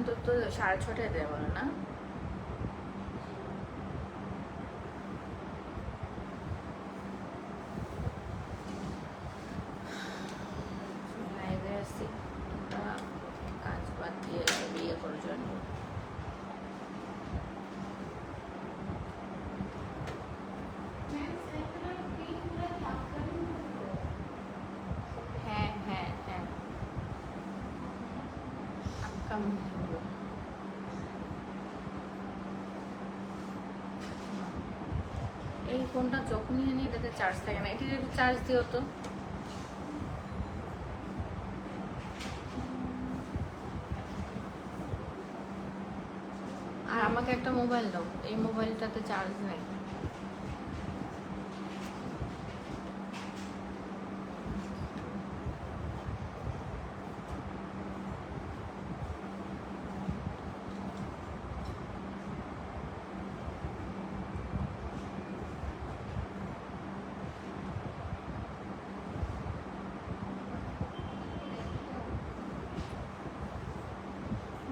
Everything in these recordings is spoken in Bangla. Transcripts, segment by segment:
তোর তো 6:30 দেয় বলে না? লাইভে আসছি কাজ বাদ দিয়ে বিয়ে করে জয়েন করবো। হ্যাঁ হ্যাঁ হ্যাঁ আপকামিং এই ফোনটা যখনই আনি এটাতে চার্জ থাকে না, এটির একটু চার্জ দিও তো। আর আমাকে একটা মোবাইল দাও, এই মোবাইলটাতে চার্জ নেই।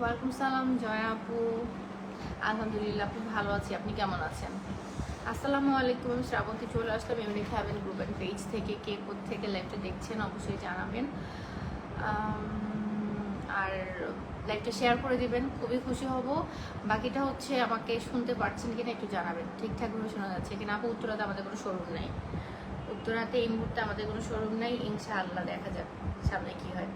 ওয়ালাইকুম সালাম জয়া আপু, আলহামদুলিল্লাহ আপু ভালো আছি, আপনি কেমন আছেন? আসসালামু আলাইকুম, আমি শ্রাবন্তী চলে আসলাম unique haven group and page থেকে। কে থেকে লাইভটা দেখছেন অবশ্যই জানাবেন, আর লাইভটা শেয়ার করে দিবেন, খুবই খুশি হব। বাকিটা হচ্ছে আমাকে শুনতে পাচ্ছেন কিনা একটু জানাবেন, ঠিকঠাকভাবে শোনা যাচ্ছে কিনা। আপু উত্তরাতে আমাদের কোনো শোরুম নাই, উত্তরাতে এই মুহূর্তে আমাদের কোনো শোরুম নাই, ইনশাআল্লাহ দেখা যাক সামনে কি হয়।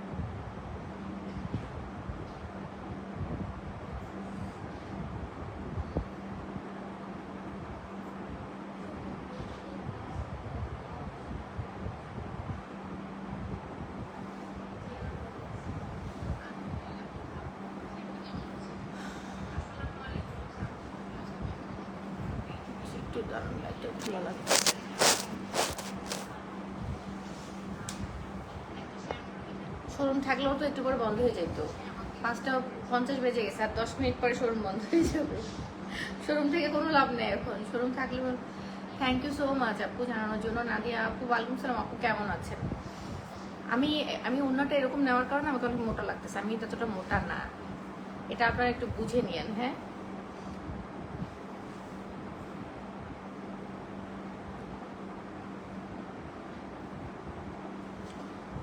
একটু দারুণ লাইটটা খোলা লাগছে। শোরুম থাকলেও তো একটু করে বন্ধ হয়ে যেত, 5:50 বেজে গেছে, আর 10 মিনিট পরে শোরুম বন্ধ হয়ে যাবে। শোরুম থেকে কোনো লাভ নেই এখন, শোরুম থাকলে। থ্যাংক ইউ সো মাচ আপু জানানোর জন্য। নাদিয়া আপু ওয়ালাইকুম সালাম, আপু কেমন আছেন? আমি আমি অন্যটা এরকম নেওয়ার কারণে আমাকে অনেক মোটা লাগতেছে, আমি ততটা মোটা না, এটা আপনারা একটু বুঝে নিয়েন। হ্যাঁ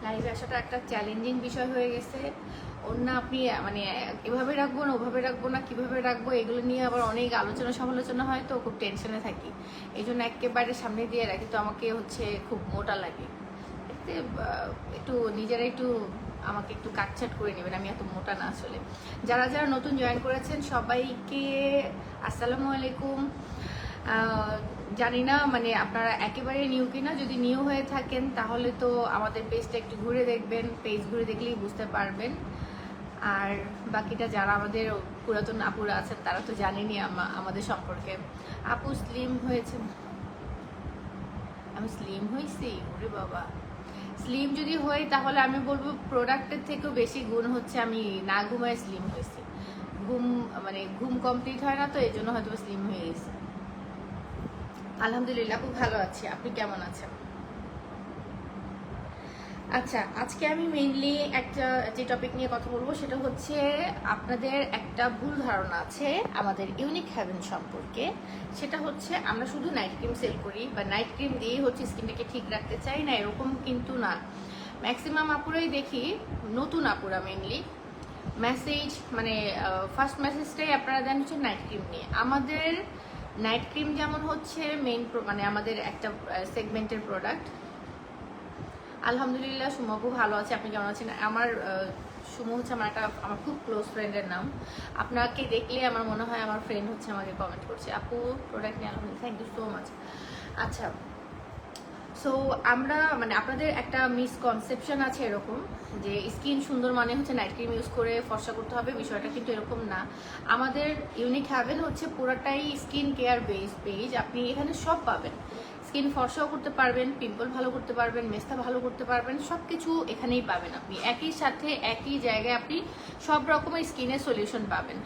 লাইভে আসাটা একটা চ্যালেঞ্জিং বিষয় হয়ে গেছে। অন্য আপনি মানে এভাবে রাখবো না ওভাবে রাখবো না কিভাবে রাখবো, এগুলো নিয়ে আবার অনেক আলোচনা সমালোচনা হয়, তো খুব টেনশনে থাকি। এই জন্য একেবারে সামনে দিয়ে রাখি, তো আমাকে হচ্ছে খুব মোটা লাগে। এতে একটু নিজেরা একটু আমাকে একটু কাটছাট করে নেবেন, আমি এত মোটা না আসলে। যারা যারা নতুন জয়েন করেছেন সবাইকে আসসালামু আলাইকুম। জানি না মানে আপনারা একেবারে নিউ কিনা, যদি নিউ হয়ে থাকেন তাহলে তো আমাদের পেজটা একটু ঘুরে দেখবেন, পেজ ঘুরে দেখলেই বুঝতে পারবেন। আর বাকিটা যারা আমাদের পুরাতন আপুরা আছেন তারা তো জানেনই আমাদের সম্পর্কে। আপু স্লিম হয়েছেন? আমি স্লিম হয়েছি? ওরে বাবা, স্লিম যদি হই তাহলে আমি বলবো প্রোডাক্টের থেকেও বেশি গুণ হচ্ছে আমি না ঘুমায় স্লিম হয়েছি। ঘুম মানে ঘুম কমপ্লিট হয় না, তো এই জন্য হয়তো স্লিম হয়ে গেছি। আলহামদুলিল্লাহ খুব ভালো আছি, আপনি কেমন আছেন? আচ্ছা, আজকে আমি মেইনলি একটা যে টপিক নিয়ে কথা বলবো সেটা হচ্ছে আপনাদের একটা ভুল ধারণা আছে আমাদের ইউনিক হ্যাভেন সম্পর্কে। সেটা হচ্ছে আমরা শুধু নাইট ক্রিম সেল করি বা নাইট ক্রিম দিয়েই হচ্ছে স্কিনটাকে ঠিক রাখতে চাই না, এরকম কিন্তু না। ম্যাক্সিমাম আপুরাই দেখি, নতুন আপুরা মেইনলি মেসেজ মানে ফার্স্ট মেসেজটাই আপনারা দেন হচ্ছে নাইট ক্রিম নিয়ে। আমাদের নাইট ক্রিম যেমন হচ্ছে মেইন মানে আমাদের একটা সেগমেন্টের প্রোডাক্ট। আলহামদুলিল্লাহ সুমবু ভালো আছে, আপনি কেমন আছেন? আমার সুমু হচ্ছে আমার খুব ক্লোজ ফ্রেন্ডের নাম। আপনাকে দেখলে আমার মনে হয় আমার ফ্রেন্ড হচ্ছে আমাকে কমেন্ট করছে। আপু প্রোডাক্ট নিয়ে আলহামদুলিল্লাহ, থ্যাংক ইউ সো মাচ। আচ্ছা, সো আমরা মানে আপনাদের একটা মিসকনসেপশন আছে এরকম যে স্কিন সুন্দর মানে হচ্ছে নাইট ক্রিম ইউজ করে ফর্সা করতে হবে, বিষয়টা কিন্তু এরকম না। আমাদের ইউনিক হ্যাভেন হচ্ছে পুরোটাই স্কিন কেয়ার বেস পেজ, আপনি এখানে সব পাবেন। স্কিন ফর্সাও করতে পারবেন, পিম্পল ভালো করতে পারবেন, মেস্তা ভালো করতে পারবেন, সব কিছু এখানেই পাবেন আপনি। একই সাথে একই জায়গায় আপনি সব রকমের স্কিনের সলিউশন পাবেন।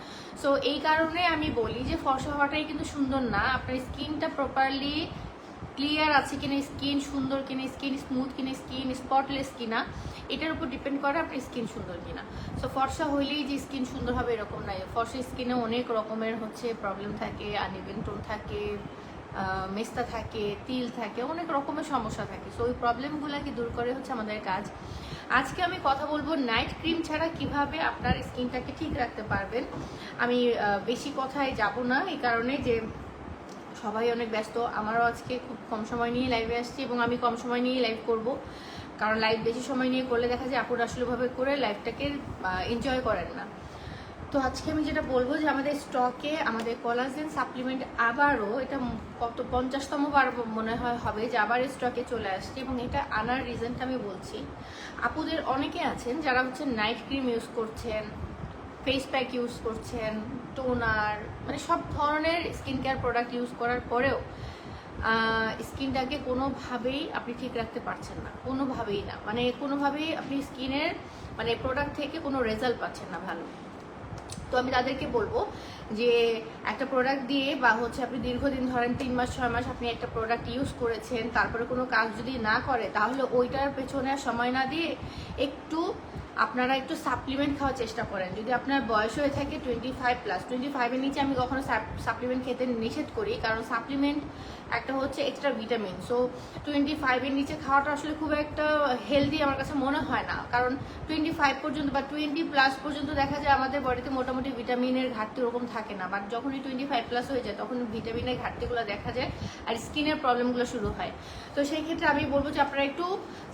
সো এই কারণে আমি বলি যে ফর্সা হওয়াটাই কিন্তু সুন্দর না, আপনার স্কিনটা প্রপারলি ক্লিয়ার আছে কিনা, স্কিন সুন্দর কিনা, স্কিন স্মুথ কিনা, স্কিন স্পটলেস কিনা, এটার উপর ডিপেন্ড করে আপনার স্কিন সুন্দর কিনা। সো ফর্সা হইলেই যে স্কিন সুন্দর হবে এরকম নাই। ফর্সা স্কিনে অনেক রকমের হচ্ছে প্রবলেম থাকে, আনইভেন টোন থাকে, মেস্তা থাকে, তিল থাকে, অনেক রকমের সমস্যা থাকে। সো ওই প্রবলেমগুলোকে দূর করে হচ্ছে আমাদের কাজ। আজকে আমি কথা বলবো নাইট ক্রিম ছাড়া কিভাবে আপনার স্কিনটাকে ঠিক রাখতে পারবেন। আমি বেশি কথায় যাব না, এই কারণে যে সবাই অনেক ব্যস্ত। আমারও আজকে খুব কম সময় নিয়ে লাইভে আসছি এবং আমি কম সময় নিয়ে লাইভ করব, কারণ লাইভ বেশি সময় নিয়ে করলে দেখা যায় আপুরা আসলেভাবে করে লাইভটাকে এনজয় করেন না। তো আজকে আমি যেটা বলবো যে আমাদের স্টকে আমাদের কোলাজেন সাপ্লিমেন্ট আবারও, এটা কত 50তম বার মনে হয় হবে যে আবার স্টকে চলে আসছে। এবং এটা আনার রিজনটা আমি বলছি। আপুদের অনেকে আছেন যারা হচ্ছে নাইট ক্রিম ইউজ করছেন, ফেস প্যাক ইউজ করছেন, টোনার, মানে সব ধরনের স্কিন কেয়ার প্রোডাক্ট ইউজ করার পরেও স্কিনটাকে কোনোভাবেই আপনি ঠিক রাখতে পারছেন না, কোনোভাবেই না, মানে কোনোভাবেই আপনি স্কিনের মানে প্রোডাক্ট থেকে কোনো রেজাল্ট পাচ্ছেন না ভালো। তো আমি তাদেরকে বলবো যে একটা প্রোডাক্ট দিয়ে বা হচ্ছে আপনি দীর্ঘদিন ধরেন 3 মাস 6 মাস আপনি একটা প্রোডাক্ট ইউজ করেছেন, তারপরে কোনো কাজ যদি না করে, তাহলে ওইটার পেছনে সময় না দিয়ে আপনারা একটু সাপ্লিমেন্ট খাওয়ার চেষ্টা করেন। যদি আপনার বয়স হয়ে থাকে 25+, 25-এর নিচে আমি কখনো সাপ্লিমেন্ট খেতে নিষেধ করি, কারণ সাপ্লিমেন্ট একটা হচ্ছে এক্সট্রা ভিটামিন। সো 25-এর নিচে খাওয়াটা আসলে খুব একটা হেলদি আমার কাছে মনে হয় না, কারণ 25 পর্যন্ত বা 20+ পর্যন্ত দেখা যায় আমাদের বডিতে মোটামুটি ভিটামিনের ঘাটতি ওরকম থাকে না, বাট যখনই 25+ হয়ে যায় তখন ভিটামিনের ঘাটতিগুলো দেখা যায় আর স্কিনের প্রবলেমগুলো শুরু হয়। তো সেই ক্ষেত্রে আমি বলবো যে আপনারা একটু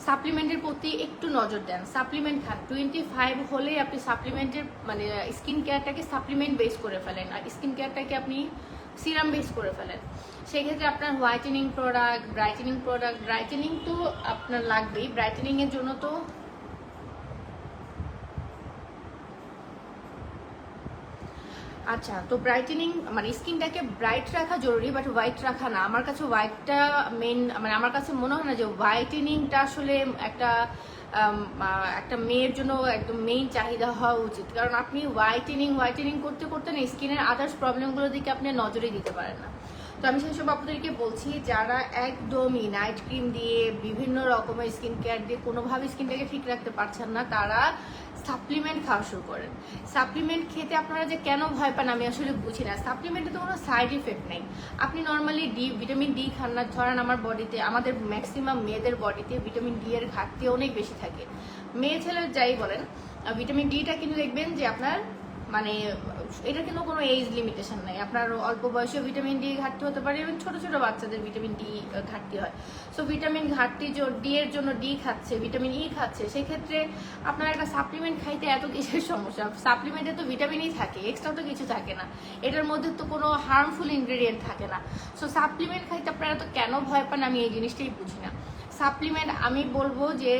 সাপ্লিমেন্টের প্রতি একটু নজর দেন, সাপ্লিমেন্ট খান। 25 হলে আপনি সাপ্লিমেন্টের মানে স্কিন কেয়ারটাকে সাপ্লিমেন্ট বেস করে ফেলেন আর স্কিন কেয়ারটাকে আপনি সিরাম বেস করে ফেলেন। সেক্ষেত্রে আপনার হোয়াইটেনিং প্রোডাক্ট, ব্রাইটেনিং তো আপনার লাগবেই। ব্রাইটেনিংয়ের জন্য তো আচ্ছা, তো ব্রাইটেনিং মানে স্কিনটাকে ব্রাইট রাখা জরুরি, বাট হোয়াইট রাখা না। আমার কাছে হোয়াইটটা মেন, মানে আমার কাছে মনে হয় না যে হোয়াইটেনিংটা আসলে একটা মেয়ের জন্য একদম মেইন চাহিদা হওয়া উচিত, কারণ আপনি হোয়াইটেনিং করতে করতে না স্কিনের আদার্স প্রবলেমগুলোর দিকে আপনি নজরে দিতে পারেন না। তো আমি সেসব আপনাদেরকে বলছি যারা একদমই নাইট ক্রিম দিয়ে বিভিন্ন রকমের স্কিন কেয়ার দিয়ে কোনোভাবে স্কিনটাকে ঠিক রাখতে পারছেন না, তারা সাপ্লিমেন্ট খাওয়া শুরু করেন। সাপ্লিমেন্ট খেতে আপনারা যে কেন ভয় পান আমি আসলে বুঝি না। সাপ্লিমেন্টে তো কোনো সাইড ইফেক্ট নেই। আপনি নর্মালি ভিটামিন ডি খান না, ধরেন আমাদের ম্যাক্সিমাম মেয়েদের বডিতে ভিটামিন ডি এর ঘাটতি অনেক বেশি থাকে, মেয়ে ছেলে যাই বলেন। ভিটামিন ডিটা কিন্তু দেখবেন যে আপনার মানে এটা কিন্তু কোনো এজ লিমিটেশন নাই। আপনার অল্প বয়সে ভিটামিন ডি ঘাটতি হতে পারে এবং ছোট ছোট বাচ্চাদের ভিটামিন ডি ঘাটতি হয়। সো ভিটামিন ঘাটতি ডি এর জন্য ডি খাচ্ছে, ভিটামিন ই খাচ্ছে, সেক্ষেত্রে আপনার একটা সাপ্লিমেন্ট খাইতে এত কিসের সমস্যা? সাপ্লিমেন্টে তো ভিটামিনই থাকে, এক্সট্রা তো কিছু থাকে না, এটার মধ্যে তো কোনো হার্মফুল ইনগ্রেডিয়েন্ট থাকে না। সো সাপ্লিমেন্ট খাইতে আপনারা তো কেন ভয় পান আমি এই জিনিসটাই বুঝি না। সাপ্লিমেন্ট আমি বলবো যে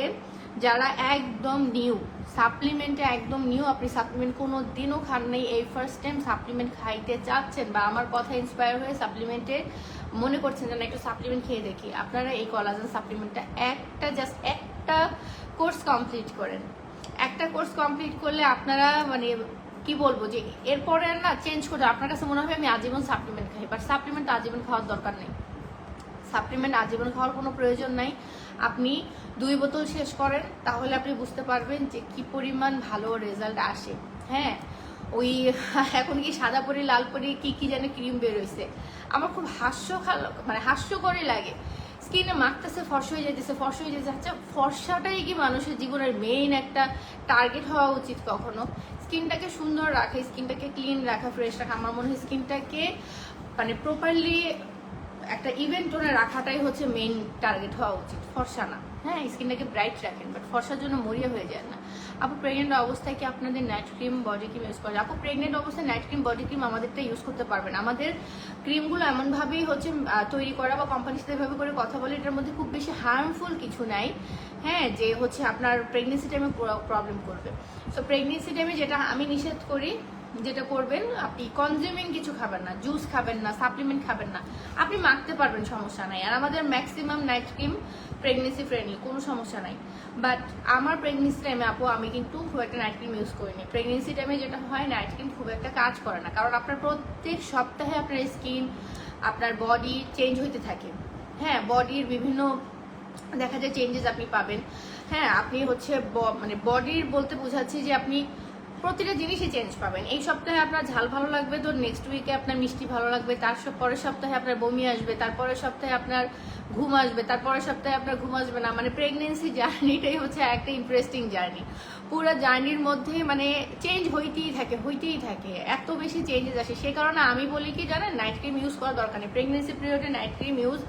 যারা একদম নিউ, সাপ্লিমেন্টে একদম নিউ, আপনি সাপ্লিমেন্ট কোনো দিনও খান নেই, এই ফার্স্ট টাইম সাপ্লিমেন্ট খাইতে চাচ্ছেন বা আমার কথা ইন্সপায়ার হয়ে সাপ্লিমেন্টে মনে করছেন যে না একটু সাপ্লিমেন্ট খেয়ে দেখি, আপনারা এই কোলাজেন সাপ্লিমেন্টটা জাস্ট একটা কোর্স কমপ্লিট করেন। একটা কোর্স কমপ্লিট করলে আপনারা মানে কি বলবো যে এরপরে না চেঞ্জ করে আপনার কাছে মনে হবে আমি আজীবন সাপ্লিমেন্ট খাই, বাট সাপ্লিমেন্ট আজীবন খাওয়ার দরকার নেই। সাপ্লিমেন্ট আজীবন খাওয়ার কোনো প্রয়োজন নাই। আপনি 2 বোতল শেষ করেন, তাহলে আপনি বুঝতে পারবেন যে কি পরিমাণ ভালো রেজাল্ট আসে। হ্যাঁ, ওই এখন কি সাদা পরি লাল পরি কি যেন ক্রিম বের হয়েছে, আমার খুব হাস্যকরই লাগে। স্কিনে মাখতেছে ফর্সা হয়ে যেতেছে। আচ্ছা, ফর্সাটাই কি মানুষের জীবনের মেইন একটা টার্গেট হওয়া উচিত কখনো? স্কিনটাকে সুন্দর রাখা, স্কিনটাকে ক্লিন রাখা, ফ্রেশ রাখা, আমার মনে হয় স্কিনটাকে মানে প্রপারলি একটা ইভেন্ট টোনে রাখাটাই হচ্ছে মেইন টার্গেট হওয়া উচিত, ফর্সা না। হ্যাঁ, স্কিনটাকে ব্রাইট রাখেন, বাট ফর্সার জন্য মরিয়া হয়ে যায় না। আপু প্রেগনেন্ট অবস্থায় কি আপনাদের night cream body cream use করে? আপু প্রেগনেন্ট অবস্থায় নাইট ক্রিম বডি ক্রিম আমাদেরটা ইউজ করতে পারবেন। আমাদের ক্রিমগুলো এমনভাবেই হচ্ছে তৈরি করা বা কোম্পানির সাথে এভাবে করে কথা বলে, এটার মধ্যে খুব বেশি হার্মফুল কিছু নাই। হ্যাঁ, যে হচ্ছে আপনার প্রেগনেন্সি টাইমে প্রবলেম করবে। সো প্রেগনেন্সি টাইমে যেটা আমি নিষেধ করি, যেটা করবেন আপনি কনজিউমিং কিছু খাবেন না, জুস খাবেন না, সাপ্লিমেন্ট খাবেন না, আপনি মাখতে পারবেন, সমস্যা নাই। আর আমাদের maximum night cream pregnancy friendly, কোনো সমস্যা নাই। বাট আমার প্রেগনেন্সি টাইমে আপু আমি কিন্তু খুব একটা নাইট ক্রিম ইউজ করিনি। প্রেগনেন্সি টাইমে যেটা হয় নাইট ক্রিম খুব একটা কাজ করে না, কারণ আপনার প্রত্যেক সপ্তাহে আপনার স্কিন, আপনার বডি চেঞ্জ হইতে থাকে। হ্যাঁ বডির বিভিন্ন দেখা যায় চেঞ্জেস আপনি পাবেন। হ্যাঁ আপনি হচ্ছে মানে বডির বলতে বোঝাচ্ছি যে আপনি প্রতিটা জিনিসই চেঞ্জ পাবেন। এই সপ্তাহে আপনার ঝাল ভালো লাগবে তো নেক্সট উইকে আপনার মিষ্টি ভালো লাগবে, তার পরের সপ্তাহে আপনার বমি আসবে, তারপরের সপ্তাহে আপনার ঘুম আসবে, তারপরের সপ্তাহে আপনার ঘুম আসবে না। মানে প্রেগনেন্সি জার্নিটাই হচ্ছে একটা ইন্টারেস্টিং জার্নি। পুরো জার্নির মধ্যে মানে চেঞ্জ হইতেই থাকে, এত বেশি চেঞ্জেস আসে। সেই কারণে আমি বলি কি জানেন, নাইট ক্রিম ইউজ করা দরকার নেই। প্রেগনেন্সি পিরিয়ডে নাইট ক্রিম ইউজ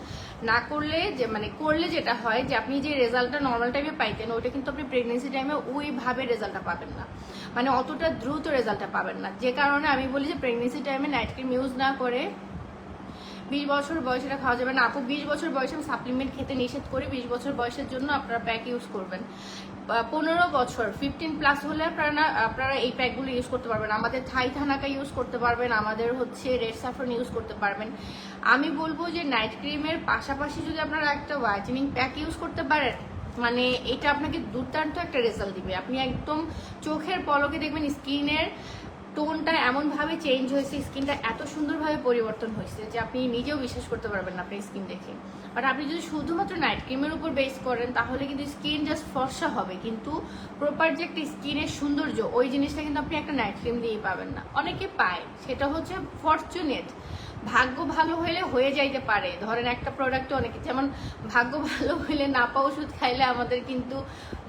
না করলে যে মানে করলে যেটা হয় যে আপনি যে রেজাল্টটা নর্মাল টাইমে পাইতেন ওইটা কিন্তু আপনি প্রেগনেন্সি টাইমে ওইভাবে রেজাল্টটা পাবেন না, মানে অতটা দ্রুত রেজাল্টটা পাবেন না। যে কারণে আমি বলি যে প্রেগনেন্সি টাইমে নাইট ক্রিম ইউজ না করে 20 বছর বয়সে এটা খাওয়া যাবে না। আপু 20 বছর বয়সে আমি সাপ্লিমেন্ট খেতে নিষেধ করি। 20 বছর বয়সের জন্য আপনারা প্যাক ইউজ করবেন। 15 বছর 15+ হলে আপনারা এই প্যাকগুলো ইউজ করতে পারবেন। আমাদের থাই থানাকা ইউজ করতে পারবেন, আমাদের হচ্ছে রেড স্যাফরন ইউজ করতে পারবেন। আমি বলবো যে নাইট ক্রিমের পাশাপাশি যদি আপনারা একটা হোয়াইটেনিং প্যাক ইউজ করতে পারেন, মানে এটা আপনাকে দুর্দান্ত একটা রেজাল্ট দিবে। আপনি একদম চোখের পলকে দেখবেন স্কিনের টোনটা এমনভাবে চেঞ্জ হয়েছে, স্কিনটা এত সুন্দরভাবে পরিবর্তন হয়েছে যে আপনি নিজেও বিশ্বাস করতে পারবেন না আপনার স্কিন দেখে। বাট আপনি যদি শুধুমাত্র নাইট ক্রিমের উপর বেস করেন তাহলে কিন্তু স্কিন জাস্ট ফর্সা হবে, কিন্তু প্রপার যে একটা স্কিনের সৌন্দর্য ওই জিনিসটা কিন্তু আপনি একটা নাইট ক্রিম দিয়েই পাবেন না। অনেকে পায়, সেটা হচ্ছে ফরচুনেট, ভাগ্য ভালো হইলে হয়ে যাইতে পারে। ধরেন একটা প্রোডাক্টে অনেকে, যেমন ভাগ্য ভালো হইলে নাপা ওষুধ খাইলে আমাদের কিন্তু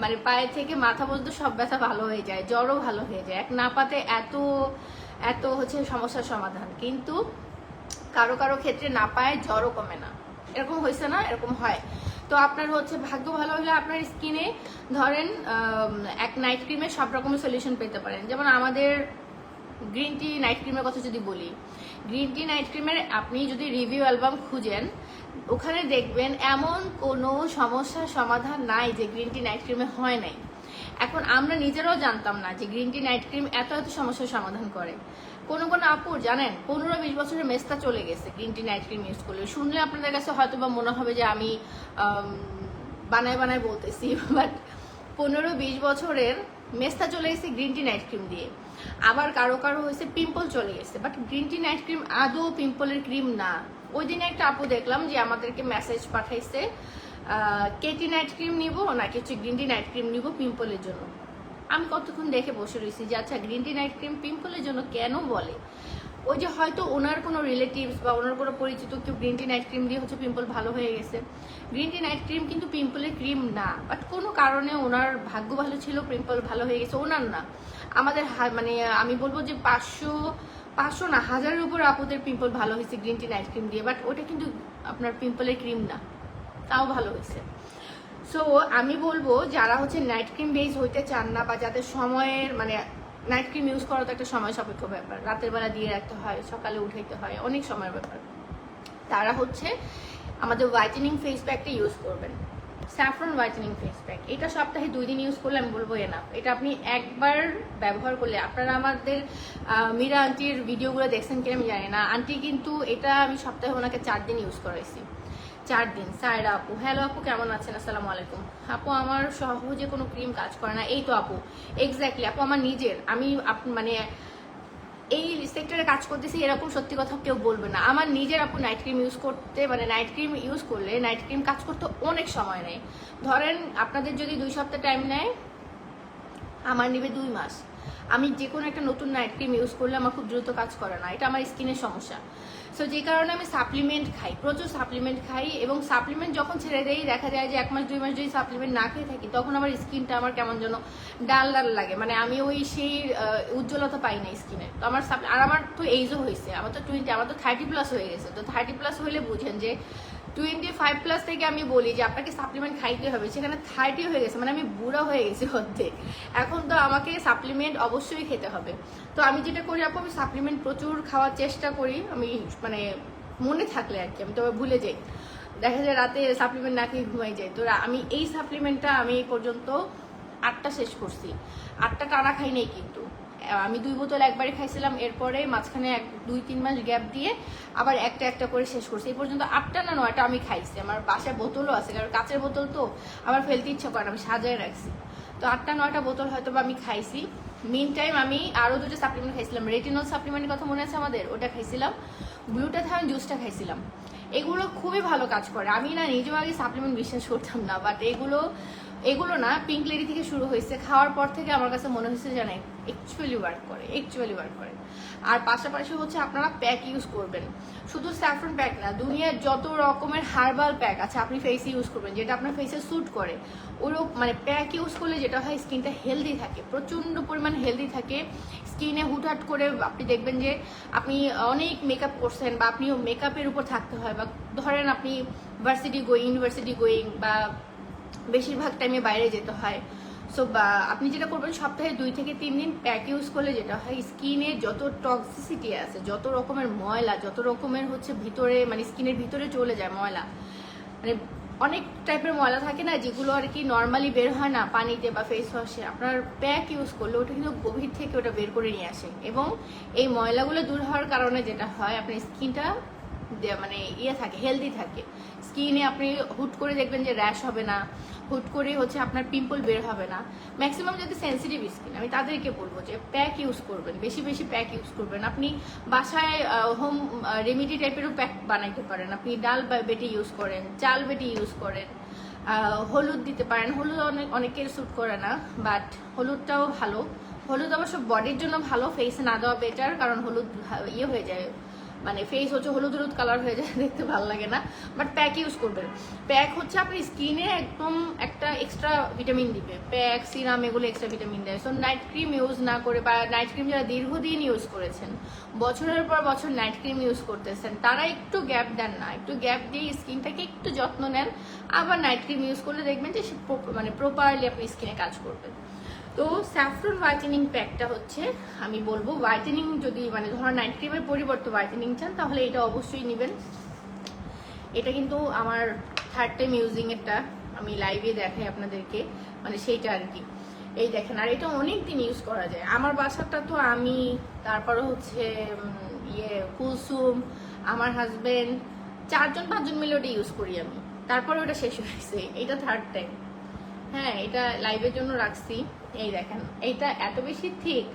মানে পায়ে থেকে মাথা পর্যন্ত সব ব্যথা ভালো হয়ে যায়, জ্বরও ভালো হয়ে যায়। এক নাপাতে এত হচ্ছে সমস্যার সমাধান, কিন্তু কারো কারো ক্ষেত্রে না পায় জ্বরও কমে না। এরকম হয়েছে না? এরকম হয়। তো আপনার হচ্ছে ভাগ্য ভালো হলে আপনার স্কিনে ধরেন এক নাইট ক্রিমে সব রকমের সলিউশন পেতে পারেন। যেমন আমাদের গ্রিন টি নাইট ক্রিমের কথা যদি বলি, গ্রিন টি নাইট ক্রিমের আপনি যদি রিভিউ অ্যালবাম খুঁজেন ওখানে দেখবেন এমন কোনো সমস্যার সমাধান নাই যে গ্রিন টি নাইট ক্রিমে হয় নাই। এখন আমরা নিজেরাও জানতাম না যে গ্রিন টি নাইট ক্রিম এত সমস্যার সমাধান করে। কোনো আপুর জানেন 15-20 বছরের মেস্তা চলে গেছে green tea night cream use করলে। শুনলে আপনাদের কাছে হয়তো বা মনে হবে যে আমি বানায় বলতেছি, বাট 15-20 বছরের মেস্তা চলে গেছে গ্রিন টি নাইট ক্রিম দিয়ে। আবার কারো হয়েছে পিম্পল চলে গেছে, but green tea night cream আদৌ পিম্পলের ক্রিম না। ওই দিনে একটা আপু দেখলাম যে আমাদেরকে মেসেজ পাঠাইছে কেটি নাইট ক্রিম নিব নাকি হচ্ছে গ্রিন টি নাইট ক্রিম নিব পিম্পলের জন্য। আমি কতক্ষণ দেখে বসে রয়েছি যে আচ্ছা গ্রিন টি নাইট ক্রিম পিম্পলের জন্য কেন বলে। ওই যে হয়তো ওনার কোনো রিলেটিভস বা ওনার কোনো পরিচিত কেউ গ্রিন টি নাইট ক্রিম দিয়ে হচ্ছে পিম্পল ভালো হয়ে গেছে। গ্রিন টি নাইট ক্রিম কিন্তু পিম্পলের ক্রিম না, বাট কোনো কারণে ওনার ভাগ্য ভালো ছিল, পিম্পল ভালো হয়ে গেছে। ওনার না, আমাদের মানে আমি বলবো যে 500 না 1000-এর উপর আপুদের পিম্পল ভালো হয়েছে গ্রিন টি নাইট ক্রিম দিয়ে, বাট ওটা কিন্তু আপনার পিম্পলের ক্রিম না, তাও ভালো হয়েছে। সো আমি বলবো যারা হচ্ছে নাইট ক্রিম বেস হইতে চান না, বা যাদের সময়ের মানে নাইট ক্রিম ইউজ করা তো একটা সময় সাপেক্ষ ব্যাপার, রাতের বেলা দিয়ে রাখতে হয়, সকালে উঠাইতে হয়, অনেক সময়ের ব্যাপার, তারা হচ্ছে আমাদের হোয়াইটেনিং ফেস প্যাকটা ইউজ করবেন। স্যাফরন হোয়াইটেনিং ফেস প্যাক, এটা সপ্তাহে 2 দিন ইউজ করলে আমি বলবো এনাফ। এটা আপনি একবার ব্যবহার করলে, আপনারা আমাদের মীরা আন্টির ভিডিওগুলো দেখছেন কিনা আমি জানি না, আন্টি কিন্তু এটা আমি সপ্তাহে ওনাকে 4 দিন ইউজ করাইছি। 4 দিন। সায়রা আপু, হ্যালো আপু কেমন আছেন? আসসালামু আলাইকুম আপু। আমার সহজে কোনো ক্রিম কাজ করে না। এই তো আপু, এক্স্যাক্টলি আপু, আমার নিজের, আমি মানে এই সেক্টরে কাজ করতেছি এরকম সত্যি কথা কেউ বলবে না। আমার নিজের আপু নাইট ক্রিম ইউজ করতে, মানে নাইট ক্রিম ইউজ করলে নাইট ক্রিম কাজ করতে অনেক সময় নেয়। ধরেন আপনাদের যদি 2 সপ্তাহ টাইম নেয়, আমার নেবে 2 মাস। আমি যে কোনো একটা নতুন নাইট ক্রিম ইউজ করলে আমার খুব দ্রুত কাজ করে না, এটা আমার স্কিনের সমস্যা। সো যে কারণে আমি সাপ্লিমেন্ট খাই, প্রচুর সাপ্লিমেন্ট খাই, এবং সাপ্লিমেন্ট যখন ছেড়ে দেই দেখা যায় যে 1 মাস 2 মাস যদি সাপ্লিমেন্ট না খেয়ে থাকি তখন আমার স্কিনটা আমার কেমন যেন ডাল লাগে, মানে আমি ওই সেই উজ্জ্বলতা পাই না স্কিনে। তো আমার আর আমার তো এইজও হয়েছে, আমার তো 20, আমার তো 30+ হয়ে গেছে। তো 30+ হলে বুঝেন যে 25+ থেকে আমি বলি যে আপনাকে সাপ্লিমেন্ট খাইতে হবে, সেখানে 30 হয়ে গেছে, মানে আমি বুড়া হয়ে গেছি অর্ধেক। এখন তো আমাকে সাপ্লিমেন্ট অবশ্যই খেতে হবে। তো আমি যেটা করি আপু, আমি সাপ্লিমেন্ট প্রচুর খাওয়ার চেষ্টা করি, আমি মানে মনে থাকলে আর কি, আমি তবে ভুলে যাই, দেখা যায় রাতে সাপ্লিমেন্ট না খেয়ে ঘুমাই যাই। তো আমি এই সাপ্লিমেন্টটা আমি এই পর্যন্ত 8টা শেষ করছি। 8টা টানা খাই নাই, কিন্তু আমি 2 বোতল একবারে খাইছিলাম, এরপরে মাঝখানে 2-3 মাস গ্যাপ দিয়ে আবার একটা করে শেষ করছি। এই পর্যন্ত 8টা না 9টা আমি খাইছি। আমার বাসায় বোতলও আছে, কারণ কাঁচের বোতল তো আমার ফেলতে ইচ্ছা করে না, আমি সাজায় রাখছি। তো 8টা-9টা বোতল হয়তো বা আমি খাইছি। মিন টাইম আমি আরও 2টা সাপ্লিমেন্ট খাইছিলাম। রেটিনল সাপ্লিমেন্টের কথা মনে আছে আমাদের, ওটা খাইছিলাম। গ্লুটাথায়ন জুসটা খাইছিলাম। এগুলো খুবই ভালো কাজ করে। আমি না নিজেও আগে সাপ্লিমেন্ট বিশ্বাস করতাম না, বাট এগুলো না পিঙ্ক লেডি থেকে শুরু হয়েছে, খাওয়ার পর থেকে আমার কাছে মনে হয়েছে জানেন অ্যাকচুয়ালি ওয়ার্ক করে। আর পাশাপাশি হচ্ছে আপনারা প্যাক ইউজ করবেন, শুধু স্যাফরন প্যাক না, দুনিয়ার যত রকমের হার্বাল প্যাক আছে আপনি ফেসে ইউজ করবেন, যেটা আপনার ফেসে স্যুট করে ওরকম মানে প্যাক ইউজ করলে যেটা হয় স্কিনটা হেলদি থাকে, প্রচণ্ড পরিমাণ হেলদি থাকে। স্কিনে হুটহাট করে আপনি দেখবেন যে আপনি অনেক মেকআপ করছেন বা আপনিও মেকআপের উপর থাকতে হয়, বা ধরেন আপনি ইউনিভার্সিটি গোয়িং বা বেশিরভাগ টাইমে বাইরে যেতে হয়। সো বা আপনি যেটা করবেন সপ্তাহে 2 থেকে 3 দিন প্যাক ইউজ করলে যেটা হয় স্কিনে যত টক্সিসিটি আছে, যত রকমের ময়লা, যত রকমের হচ্ছে ভিতরে মানে স্কিনের ভিতরে চলে যায় ময়লা, মানে অনেক টাইপের ময়লা থাকে না যেগুলো আর কি নর্মালি বের হয় না পানিতে বা ফেস ওয়াশে, আপনার প্যাক ইউজ করলে ওটা কিন্তু গভীর থেকে ওটা বের করে নিয়ে আসে। এবং এই ময়লাগুলো দূর হওয়ার কারণে যেটা হয় আপনার স্কিনটা মানে থাকে, হেলদি থাকে। স্কিনে আপনি হুট করে দেখবেন যে র্যাশ হবে না, হুট করে হচ্ছে আপনার পিম্পল বের হবে না। ম্যাক্সিমাম যদি সেন্সিটিভ স্কিন আমি তাদেরকে বলবো যে প্যাক ইউজ করবেন, বেশি বেশি প্যাক ইউজ করবেন। আপনি বাসায় হোম রেমিডি টাইপেরও প্যাক বানাইতে পারেন, আপনি ডাল বেটে ইউজ করেন, চাল বেটে ইউজ করেন, হলুদ দিতে পারেন। হলুদ অনেকের স্যুট করে না, বাট হলুদটাও ভালো। হলুদ অবশ্য বডির জন্য ভালো, ফেসে না দেওয়া বেটার, কারণ হলুদ হয়ে যায়, মানে ফেস হচ্ছে হলুদ কালার হয়ে যায়, দেখতে ভালো লাগে না। বাট প্যাক ইউজ করবেন। প্যাক হচ্ছে আপনি স্কিনে একদম একটা এক্সট্রা ভিটামিন দিবে, প্যাক সিরাম এগুলো এক্সট্রা ভিটামিন দেয়। সো নাইট ক্রিম ইউজ না করে, বা নাইট ক্রিম যারা দীর্ঘদিন ইউজ করেছেন, বছরের পর বছর নাইট ক্রিম ইউজ করতেছেন, তারা একটু গ্যাপ দেন না, একটু গ্যাপ দিয়ে স্কিনটাকে একটু যত্ন নেন, আবার নাইট ক্রিম ইউজ করলে দেখবেন যে মানে প্রপারলি আপনি স্কিনে কাজ করবেন। তো স্যাফরন হোয়াইটেনিং প্যাকটা হচ্ছে আমি বলবো, হোয়াইটেনিং যদি মানে ধরুন নাইট ক্রিমের পরিবর্তে হোয়াইটেনিং চান তাহলে এটা অবশ্যই নেবেন। এটা কিন্তু আমার থার্ড টাইম ইউজিং, এটা আমি লাইভে দেখাই আপনাদেরকে, মানে সেইটা আর কি। এই দেখেন, আর এটা অনেক দিন ইউজ করা যায়। আমার বাসাটা তো আমি, তারপরে হচ্ছে কুলসুম, আমার হাজবেন্ড, 4-5 মিলে ওটা ইউজ করি আমি, তারপরে ওটা শেষ হয়েছে। এটা থার্ড টাইম। হ্যাঁ, এটা লাইভের জন্য রাখছি। এই দেখেন, এইটা এত বেশি ঠিক,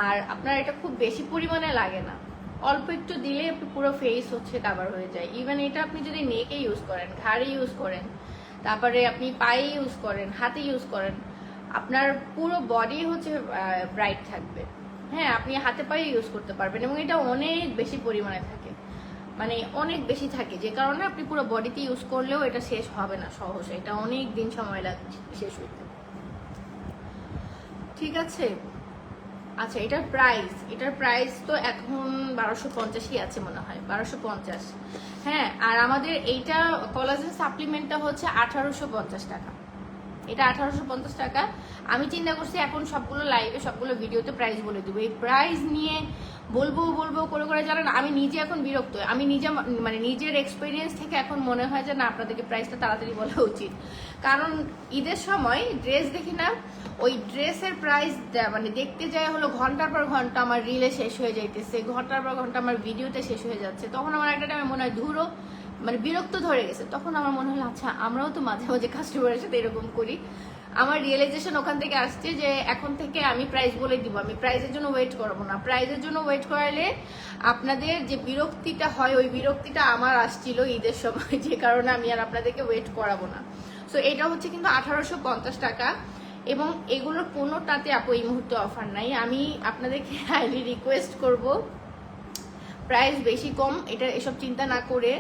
আর আপনার এটা খুব বেশি পরিমাণে লাগে না, অল্প একটু দিলে আপনি পুরো ফেস হচ্ছে কাভার হয়ে যায়। ইভেন এটা আপনি যদি নেকে ইউজ করেন, ঘাড়ে ইউজ করেন, তারপরে আপনি পায়ে ইউজ করেন, হাতে ইউজ করেন, আপনার পুরো বডি হচ্ছে ব্রাইট থাকবে। হ্যাঁ, আপনি হাতে পায়ে ইউজ করতে পারবেন, এবং এটা অনেক বেশি পরিমাণে থাকে, মানে অনেক বেশি থাকে, যে কারণে আপনি পুরো বডিতে ইউজ করলেও এটা শেষ হবে না সহজে, এটা অনেক দিন সময় লাগবে শেষ হইতে। ঠিক আছে। আচ্ছা, এটার প্রাইস তো এখন 1250ই আছে মনে হয়, 1250। হ্যাঁ, আর আমাদের এইটা কোলাজেন সাপ্লিমেন্টটা হচ্ছে 1850 টাকা। এটা 1850 টাকা। আমি চিন্তা করছি এখন সবগুলো লাইভে, সবগুলো ভিডিওতে প্রাইস বলে দেবো। এই প্রাইস নিয়ে বলবো করে জানেন আমি নিজে এখন বিরক্ত। আমি নিজে মানে নিজের এক্সপিরিয়েন্স থেকে এখন মনে হয় যে না, আপনাদেরকে প্রাইসটা তাড়াতাড়ি বলা উচিত। কারণ ঈদের সময় ড্রেস দেখি না, ওই ড্রেসের প্রাইস মানে দেখতে যায় হলো ঘন্টার পর ঘন্টা আমার রিলে শেষ হয়ে যাইতেছে, ঘন্টার পর ঘন্টা আমার ভিডিওতে শেষ হয়ে যাচ্ছে। তখন আমার একটা টাইমে মনে হয় ধুরো, মানে বিরক্ত ধরে গেছে। তখন আমার মনে হলো আচ্ছা, আমরাও তো মাঝে মাঝে কাস্টমারের সাথে এরকম করি। আমার রিয়েলাইজেশন ওখান থেকে আসছে যে এখন থেকে আমি প্রাইস বলে দিব, আমি প্রাইসের জন্য ওয়েট করবো না। প্রাইসের জন্য ওয়েট করালে আপনাদের যে বিরক্তিটা হয়, ওই বিরক্তিটা আমার আসছিল ঈদের সময়, যে কারণে আমি আর আপনাদেরকে ওয়েট করাবো না। সো এটা হচ্ছে কিন্তু 1850 টাকা, এবং এগুলোর কোনোটাতে আপু এই মুহূর্তে অফার নাই। আমি আপনাদেরকে হাইলি রিকোয়েস্ট করব, প্রাইস বেশি কম এটা এসব চিন্তা না করে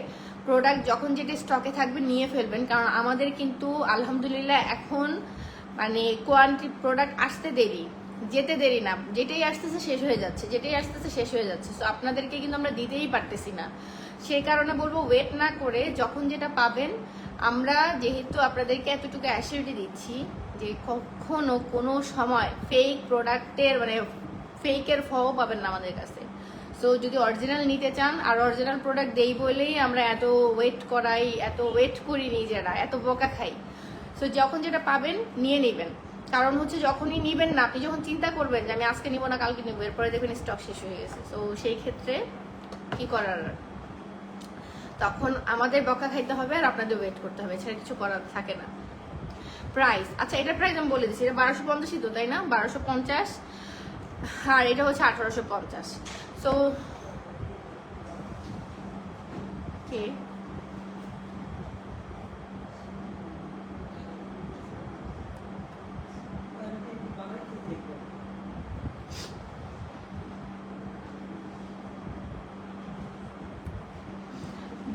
প্রোডাক্ট যখন যেটা স্টকে থাকবে নিয়ে ফেলবেন। কারণ আমাদের কিন্তু আলহামদুলিল্লাহ এখন মানে কোয়ান্টিটি প্রোডাক্ট আসতে দেরি, যেতে দেরি না, যেটাই আসতেছে শেষ হয়ে যাচ্ছে। সো আপনাদেরকে কিন্তু আমরা দিতেই পারতেছি না। সেই কারণে বলবো ওয়েট না করে যখন যেটা পাবেন, আমরা যেহেতু আপনাদেরকে এতটুকু অ্যাসিউরিটি দিচ্ছি যে কখনো কোনো সময় ফেক প্রোডাক্টের মানে ফেকের ফও পাবেন না আমাদের কাছে। সো যদি অরিজিনাল নিতে চান, আর অরিজিনাল প্রোডাক্ট দেই বলেই আমরা এত ওয়েট করাই, এত ওয়েট করি নিজেরা, এত বকা খাই। সো যখন যেটা পাবেন নিয়ে নেবেন। কারণ হচ্ছে যখনই নিবেন না, আপনি যখন চিন্তা করবেন যে আমি আজকে নিব না কালকে নিবো, এরপরে দেখবেন স্টক শেষ হয়ে গেছে। সো সেই ক্ষেত্রে কি করার, তখন আমাদের বকা খাইতে হবে আর আপনাদের ওয়েট করতে হবে, এছাড়া কিছু করার থাকে না। প্রাইস, আচ্ছা এটার প্রাইস আমি বলে দিচ্ছি, এটা 1250 তো তাই না, 1250, আর এটা হচ্ছে 1850। সো কে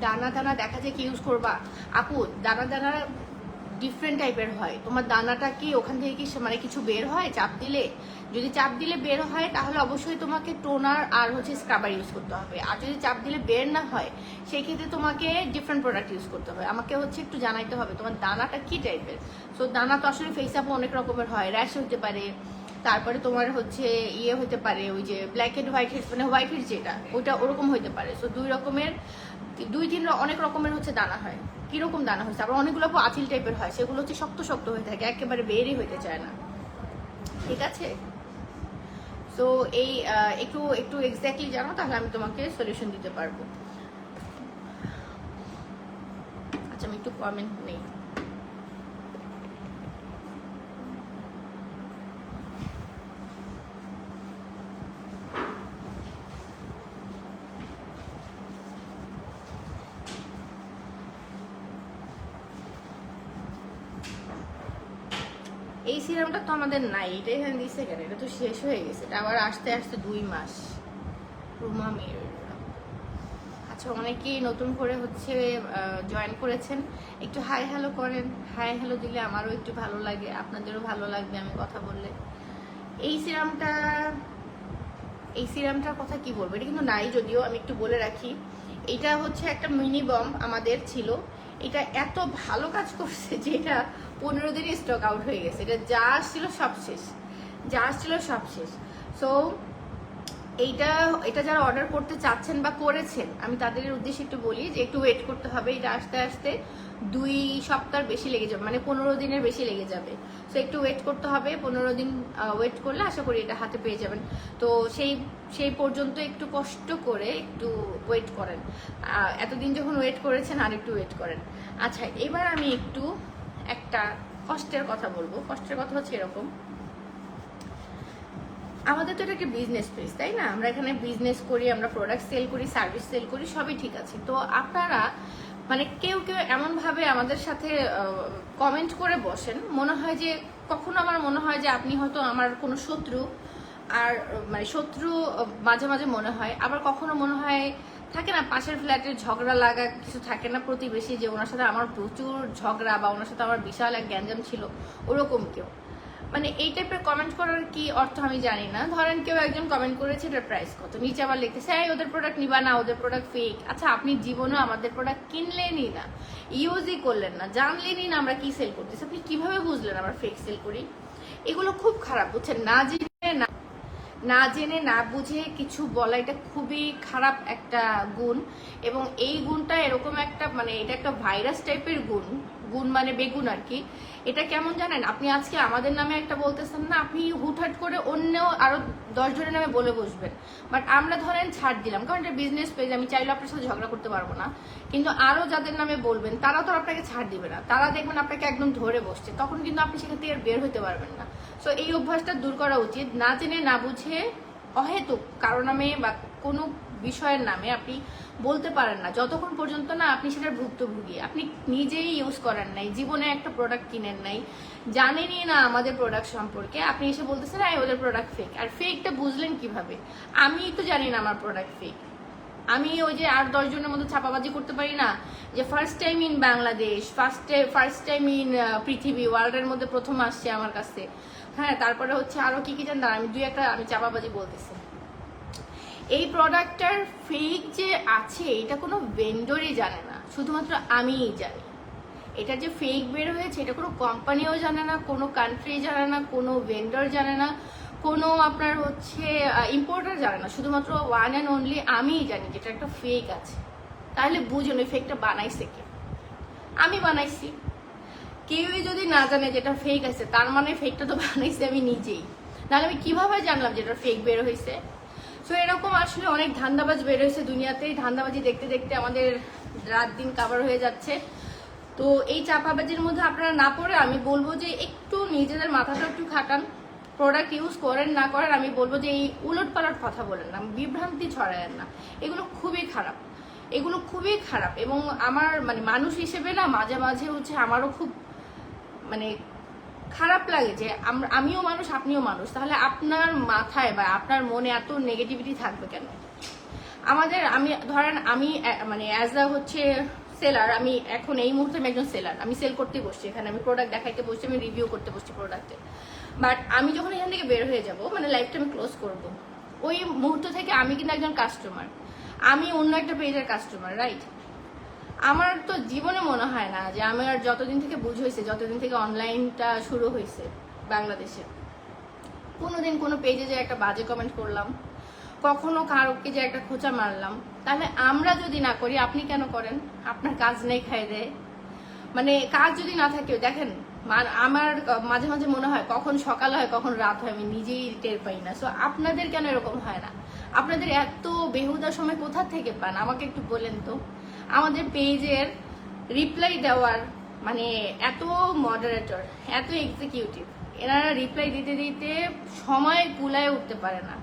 দানা দানা দেখা যায় কি ইউজ করবা আপু, দানা দানা ডিফারেন্ট টাইপের হয়। তোমার দানাটা কি ওখান থেকে কি মানে কিছু বের হয় চাপ দিলে? যদি চাপ দিলে বের হয় তাহলে অবশ্যই তোমাকে টোনার আর হচ্ছে স্ক্রাবার ইউজ করতে হবে। আর যদি চাপ দিলে বের না হয় সেই ক্ষেত্রে তোমাকে ডিফারেন্ট প্রোডাক্ট ইউজ করতে হবে। আমাকে হচ্ছে একটু জানাইতে হবে তোমার দানাটা কি টাইপের। সো দানা তো আসলে ফেস আপও অনেক রকমের হয়, র্যাশ হতে পারে, তারপরে তোমার হচ্ছে ইয়ে হতে পারে ওই যে ব্ল্যাক হেড হোয়াইট হেড, মানে হোয়াইট হেড যেটা ওইটা ওরকম হতে পারে। সো দুই তিন অনেক রকমের হচ্ছে দানা হয়। কিরকম দানা হয়েছে আবার অনেকগুলো আঁচিল টাইপের হয়, সেগুলো হচ্ছে শক্ত শক্ত হয়ে থাকে, একেবারে বেরই হইতে চায় না। ঠিক আছে, সো এই একটু একটু এক্স্যাক্টলি জানো তাহলে আমি তোমাকে সলিউশন দিতে পারবো। আচ্ছা আমি একটু কমেন্ট নেই। এই সিরামটা তো আমাদের নাই, এটা এখানে দিচ্ছে কেন? এটা তো শেষ হয়ে গেছে, এটা আবার আসতে আসতে 2 মাস। রুমা মেয়ের, আচ্ছা অনেকেই নতুন করে হচ্ছে জয়েন করেছেন, একটু হাই হ্যালো করেন। হাই হ্যালো দিলে আমারও একটু ভালো লাগে, আপনাদেরও ভালো লাগবে আমি কথা বললে। এই সিরামটার কথা কি বলবো, এটা কিন্তু নাই, যদিও আমি একটু বলে রাখি। এটা হচ্ছে একটা মিনি বম আমাদের ছিল, এটা এত ভালো কাজ করছে যে এটা 15 দিনই স্টক আউট হয়ে গেছে। এটা যা আসছিল সব শেষ, যা আসছিল সব শেষ। সো এটা যারা অর্ডার করতে চাচ্ছেন বা করেছেন আমি তাদের উদ্দেশ্যে একটু বলি যে একটু ওয়েট করতে হবে। এটা আসতে আসতে 2 সপ্তাহ বেশি লেগে যাবে, মানে 15 দিনের বেশি লেগে যাবে। সো একটু ওয়েট করতে হবে, 15 দিন ওয়েট করলে আশা করি এটা হাতে পেয়ে যাবেন। তো সেই পর্যন্ত একটু কষ্ট করে একটু ওয়েট করেন। এতদিন যখন ওয়েট করেছেন আর একটু ওয়েট করেন। আচ্ছা এবার আমি একটু একটা কষ্টের কথা বলবো। কষ্টের কথা হচ্ছে এরকম, আমাদের তো এটা একটা বিজনেস প্লেস, তাই না? আমরা এখানে বিজনেস করি, আমরা প্রোডাক্ট সেল করি, সার্ভিস সেল করি, সবই ঠিক আছে। তো আপনারা মানে কেউ এমনভাবে আমাদের সাথে কমেন্ট করে বসেন, মনে হয় যে কখনো আমার মনে হয় যে আপনি হয়তো আমার কোনো শত্রু, আর মানে শত্রু মাঝে মাঝে মনে হয়, আবার কখনো মনে হয় থাকে না পাশের ফ্ল্যাটের ঝগড়া লাগা কিছু থাকে না প্রতিবেশী, যে ওনার সাথে আমার প্রচুর ঝগড়া বা ওনার সাথে আমার বিশাল এক গ্যাঞ্জাম ছিল, ওরকম কেউ। মানে এই টাইপের কমেন্ট করার কি অর্থ আমি জানি না। ধরেন কেউ একজন কমেন্ট করেছে এটার প্রাইস কত, নিচে আবার লিখতেছে এই ওদের প্রোডাক্ট নিবা না, ওদের প্রোডাক্ট ফেক। আচ্ছা আপনি জীবনেও আমাদের প্রোডাক্ট কিনলেনই না, ইউজই করলেন না, জানলেনই না আমরা কি সেল করতেছি, আপনি কিভাবে বুঝলেন আমরা ফেক সেল করি? এগুলো খুব খারাপ, বুঝছেন? না জেনে না বুঝে কিছু বলা, এটা খুবই খারাপ একটা গুণ। এবং এই গুণটা এরকম একটা মানে এটা একটা ভাইরাস টাইপের গুণ মানে বেগুন আর কি। এটা কেমন জানেন, আপনি আজকে আমাদের নামে একটা বলতেছেন না, আপনি হুটহাট করে অন্য আরো 10 জনের নামে বলে বসবেন। বাট আমরা ধরেন ছাড় দিলাম, কারণ এটা বিজনেস পেজ, আমি চাইলে আপনার সাথে ঝগড়া করতে পারবো না, কিন্তু আরো যাদের নামে বলবেন তারা তো আপনাকে ছাড় দিবে না, তারা দেখবেন আপনাকে একদম ধরে বসছে, তখন কিন্তু আপনি সেখান থেকে বের হতে পারবেন না। সো এই অভ্যাসটা দূর করা উচিত। না জেনে না বুঝে অহেতুক কারো নামে বা কোনো বিষয়ের নামে আপনি বলতে পারেন না, যতক্ষণ পর্যন্ত না আপনি সেটার ভুক্তভোগী, আপনি নিজেই ইউজ করেন নাই, জীবনে একটা প্রোডাক্ট কিনেন নাই, জানেনই না আমাদের প্রোডাক্ট সম্পর্কে, আপনি এসে বলতেছেন ওদের প্রোডাক্ট ফেক। আর ফেকটা বুঝলেন কিভাবে? আমি তো জানি না আমার প্রোডাক্ট ফেক। আমি ওই যে 8-10 জনের মধ্যে ছাপাবাজি করতে পারি না যে first time in Bangladesh, first time in পৃথিবী, ওয়ার্ল্ডের মধ্যে প্রথম আসছে আমার কাছে। হ্যাঁ, তারপরে হচ্ছে আরো কি জানেন, আমি আমি চাপাবাজি বলতেছি। এই প্রোডাক্টটার ফেক যে আছে এটা কোনো ভেন্ডরই জানে না, শুধুমাত্র আমিই জানি। এটা যে ফেক বের হয়েছে এটা কোনো কোম্পানিও জানে না, কোনো কান্ট্রি জানে না, কোনো ভেন্ডর জানে না, কোনো আপনার হচ্ছে ইম্পোর্টার জানে না, শুধুমাত্র ওয়ান অ্যান্ড অনলি আমিই জানি যেটা একটা ফেক আছে। তাহলে বুঝুন ওই ফেকটা বানাইছে কে? আমি বানাইছি। কেউই যদি না জানে যেটা ফেক আছে তার মানে ফেকটা তো বানাইছে আমি নিজেই, নাহলে আমি কিভাবে জানলাম যেটা ফেক বের হয়েছে? সো এরকম আসলে অনেক ধান্দাবাজ বের হয়েছে দুনিয়াতে, ধান্দাবাজি দেখতে দেখতে আমাদের রাত দিন কাভার হয়ে যাচ্ছে। তো এই চাপাবাজির মধ্যে আপনারা না পড়ে আমি বলবো যে একটু নিজেদের মাথাটা একটু খাটান, প্রোডাক্ট ইউজ করেন না করেন, আমি বলবো যে এই উলট পালট কথা বলেন না, বিভ্রান্তি ছড়ায়েন না, এগুলো খুবই খারাপ, এগুলো খুবই খারাপ। এবং আমার মানে মানুষ হিসেবে না মাঝে মাঝে হচ্ছে আমারও খুব মানে খারাপ লাগে যে আমিও মানুষ আপনিও মানুষ, তাহলে আপনার মাথায় বা আপনার মনে এত নেগেটিভিটি থাকবে কেন? আমি ধরেন আমি মানে অ্যাজ আ হচ্ছে সেলার, আমি এখন এই মুহূর্তে আমি একজন সেলার, আমি সেল করতে বসছি, এখানে আমি প্রোডাক্ট দেখাইতে বসছি, আমি রিভিউ করতে বসছি প্রোডাক্টে। বাট আমি যখন এখান থেকে বের হয়ে যাব, মানে লাইফটা আমি ক্লোজ করব, ওই মুহূর্ত থেকে আমি কিন্তু একজন কাস্টমার, আমি অন্য একটা পেজের কাস্টমার, রাইট? আমার তো জীবনে মনে হয় না যে আমার যতদিন থেকে বুঝ হয়েছে, যতদিন থেকে অনলাইনটা শুরু হয়েছে বাংলাদেশে, কোনোদিন কোনো পেজে যে একটা বাজে কমেন্ট করলাম, কখনো কারোকে যে একটা খোঁচা মারলাম। তাহলে আমরা যদি না করি, আপনি কেন করেন? আপনার কাজ নেই, খাই দেয়, মানে কাজ যদি না থাকে, দেখেন আমার মাঝে মাঝে মনে হয় কখন সকাল হয় কখন রাত হয় আমি নিজেই টের পাই না। সো আপনাদের কেন এরকম হয় না? আপনাদের এত বেহুদা সময় কোথা থেকে পান আমাকে একটু বলেন তো। আমাদের পেজের রিপ্লাই দেওয়ার মানে এত মডারেটর, এত এক্সিকিউটিভ, এনারা রিপ্লাই দিতে দিতে সময় কুলায় উঠতে পারে না।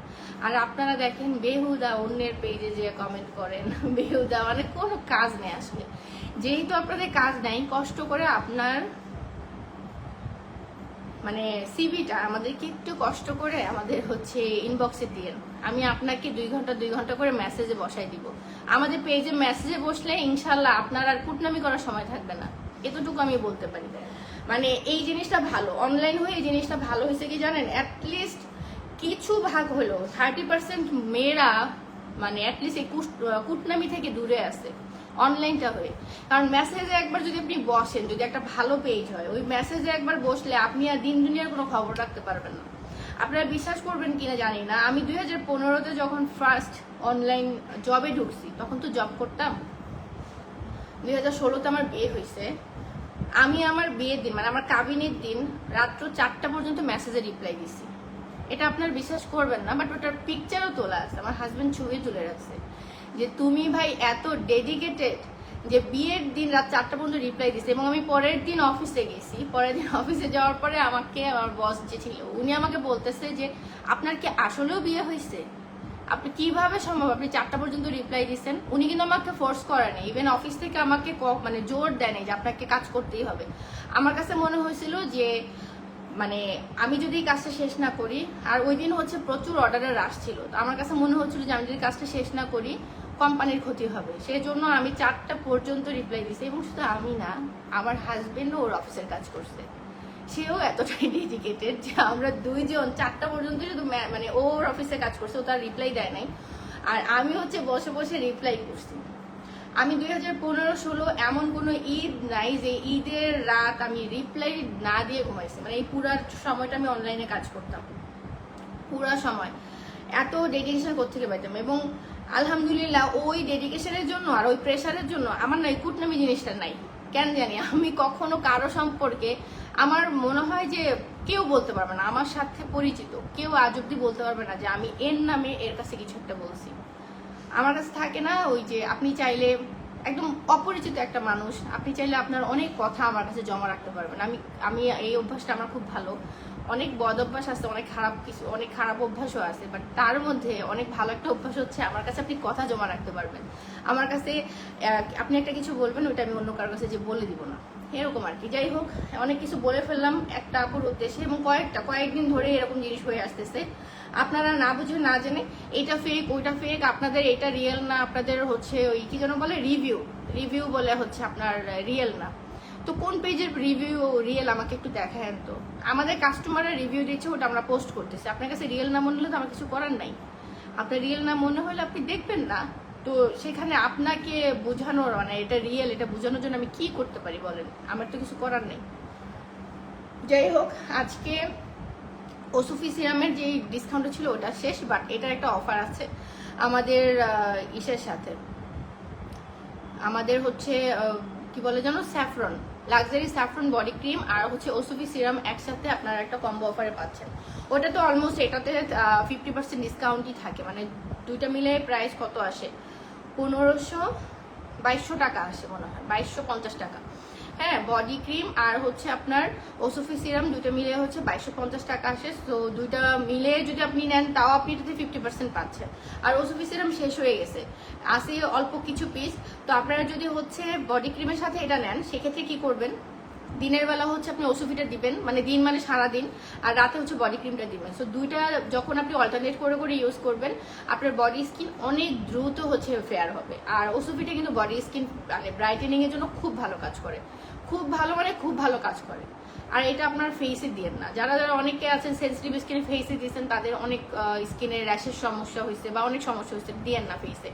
আর আপনারা দেখেন বেহুদা অন্যের পেজে যে কমেন্ট করেন, বেহুদা, মানে কোনো কাজ নেই আসলে। যেহেতু আপনাদের কাজ নাই, কষ্ট করে আপনার মানে সিভিটা আমাদেরকে একটু কষ্ট করে আমাদের হচ্ছে ইনবক্সে দিয়েন। আমি আপনাকে 2 ঘন্টা করে মেসেজে বসাই দিব। আমাদের পেজে মেসেজে বসলে ইনশাল্লাহ আপনার আর কুটনামি করার সময় থাকবে না, এতটুকু আমি বলতে পারি। মানে এই জিনিসটা ভালো, অনলাইন হয়ে এই জিনিসটা ভালো হয়েছে কি জানেন, অ্যাটলিস্ট কিছু ভাগ হলো 30% মেয়েরা মানে অ্যাটলিস্ট এই কুটনামি থেকে দূরে আছে অনলাইনটা হয়ে। কারণ মেসেজে একবার যদি আপনি বসেন, যদি একটা ভালো পেজ হয়, ওই মেসেজে একবার বসলে আপনি আর দিন দুনিয়ার কোনো খবর রাখতে পারবেন না। আপনারা বিশ্বাস করবেন কিনা জানি না, আমি 2015-তে যখন ফার্স্ট অনলাইন জবে ঢুকছি, তখন তো জব করতাম। 2016-তে আমার বিয়ে হয়েছে। আমি আমার বিয়ের দিন মানে আমার কাবিনের দিন রাত্র 4টা পর্যন্ত মেসেজে রিপ্লাই দিছি। এটা আপনার বিশ্বাস করবেন না, বাট ওটার পিকচারও তোলা আছে, আমার হাজবেন্ড ছবি তুলে রাখছে যে তুমি ভাই এত ডেডিকেটেড যে বিয়ের দিন রাত 4টা পর্যন্ত রিপ্লাই দিছে। এবং আমি পরের দিন অফিসে গেছি, পরের দিন অফিসে যাওয়ার পরে আমাকে আমার বস যে ছিল উনি আমাকে বলতেছে যে আপনার কি আসলেও বিয়ে হয়েছে, আপনি কিভাবে সম্ভব আপনি 4টা পর্যন্ত রিপ্লাই দিচ্ছেন। উনি কিন্তু আমাকে ফোর্স করেনি, ইভেন অফিস থেকে আমাকে মানে জোর দেয়নি যে আপনাকে কাজ করতেই হবে। আমার কাছে মনে হয়েছিল যে মানে আমি যদি কাজটা শেষ না করি, আর ওই দিন হচ্ছে প্রচুর অর্ডারের রাশ ছিল, তো আমার কাছে মনে হচ্ছিল যে আমি যদি কাজটা শেষ না করি কোম্পানির ক্ষতি হবে, সেই জন্য আমি 4টা পর্যন্ত রিপ্লাই দিছি। এবং শুধু আমি না, আমার হাজবেন্ডও ওর অফিসের কাজ করছে, সেও এতটাই ডেডিকেটেড যে আমরা দুইজন 4টা পর্যন্ত শুধু মানে ওর অফিসে কাজ করছে, ও তার রিপ্লাই দেয় নাই, আর আমি হচ্ছে বসে বসে রিপ্লাই করছি। আমি 2015-16 এমন কোনো ঈদ নাই যে ঈদের রাত আমি রিপ্লাই না দিয়ে ঘুমাইছি। মানে এই পুরা সময়টা আমি অনলাইনে কাজ করতাম, পুরা সময় এত ডেডিকেশন কোত্থেকে পাইতাম। এবং আলহামদুলিল্লাহ ওই ডেডিকেশনের জন্য আর ওই প্রেশারের জন্য আমার না এই কুটনামি জিনিসটা নাই। কেন জানি আমি কখনো কারো সম্পর্কে, আমার মনে হয় যে কেউ বলতে পারবে না, আমার সাথে পরিচিত কেউ আজ অব্দি বলতে পারবে না যে আমি এর নামে এর কাছে কিছু একটা বলছি। আমার কাছে থাকে না ওই যে আপনি চাইলে একদম অপরিচিত একটা মানুষ, আপনি চাইলে আপনার অনেক কথা আমার কাছে জমা রাখতে পারবেন। আমি এই অভ্যাসটা আমার খুব ভালো। অনেক বদ অভ্যাস আছে, অনেক খারাপ অভ্যাসও আছে, বাট তার মধ্যে অনেক ভালো একটা অভ্যাস হচ্ছে আমার কাছে আপনি কথা জমা রাখতে পারবেন। আমার কাছে আপনি একটা কিছু বলবেন, ওইটা আমি অন্য কারোর কাছে যে বলে দিব না, এরকম আর কি। যাই হোক, অনেক কিছু বলে ফেললাম একটা আপুর উদ্দেশ্যে, এবং কয়েকদিন ধরে এরকম জিনিস হয়ে আসতেছে। আপনারা না বুঝে না জেনে এটা ফেক ওইটা ফেক, আপনাদের এটা রিয়েল না, আপনাদের হচ্ছে ওই কি যেন বলে রিভিউ বলে হচ্ছে আপনার রিয়েল না। তো কোন পেজের রিভিউ রিয়েল আমাকে একটু দেখায়েন তো। আমাদের কাস্টমাররা রিভিউ দিচ্ছে, ওটা আমরা পোস্ট করতেছি। আপনার কাছে রিয়েল না মনে হলে তো আমার কিছু করার নাই। আপনার রিয়েল না মনে হলে আপনি দেখবেন না, তো সেখানে আপনাকে বোঝানোর মানে এটা রিয়েল এটা বোঝানোর জন্য আমি কি করতে পারি বলেন? আমার তো কিছু করার নেই। যাই হোক, আজকে ওসুফি সিরামের যে ডিসকাউন্ট ছিল ওটা শেষ, বাট এটার একটা অফার আছে আমাদের ইসের সাথে। আমাদের হচ্ছে কি বলে যেন, saffron, luxury saffron body cream আর হচ্ছে ওসুফি সিরাম একসাথে আপনারা একটা কম্বো অফারে পাচ্ছেন। ওটা তো অলমোস্ট এটাতে 50% ডিসকাউন্টই থাকে, মানে দুইটা মিলে প্রাইস কত আসে, 2200 টাকা আসে মনে হয়, 2250 টাকা। হ্যাঁ, বডি ক্রিম আর হচ্ছে আপনার ওসুফি সিরাম দুইটা মিলে হচ্ছে 2250 টাকা আসে। তো দুইটা মিলে যদি আপনি নেন তাও আপনি এটাতে 50% পাচ্ছেন। আর ওসুফি সিরাম শেষ হয়ে গেছে, আসে অল্প কিছু পিস। তো আপনারা যদি হচ্ছে বডি ক্রিমের সাথে এটা নেন, সেক্ষেত্রে কি করবেন, দিনের বেলা হচ্ছে আপনি ওসুফিটা দিবেন, মানে দিন মানে সারাদিন, আর রাতে হচ্ছে বডি ক্রিমটা দিবেন। সো দুইটা যখন আপনি অল্টারনেট করে করে ইউজ করবেন, আপনার বডি স্কিন অনেক দ্রুত হচ্ছে ফেয়ার হবে। আর ওসুফিটা কিন্তু বডি স্কিন মানে ব্রাইটেনিং এর জন্য খুব ভালো কাজ করে, খুব ভালো মানে খুব ভালো কাজ করে। আর এটা আপনার ফেসে দিয়েন না, যারা যারা অনেকে আছেন সেন্সিটিভ স্কিনে ফেসে দিয়েছেন, তাদের অনেক স্কিনের র্যাশের সমস্যা হয়েছে বা অনেক সমস্যা হয়েছে, দিয়েন না ফেসে।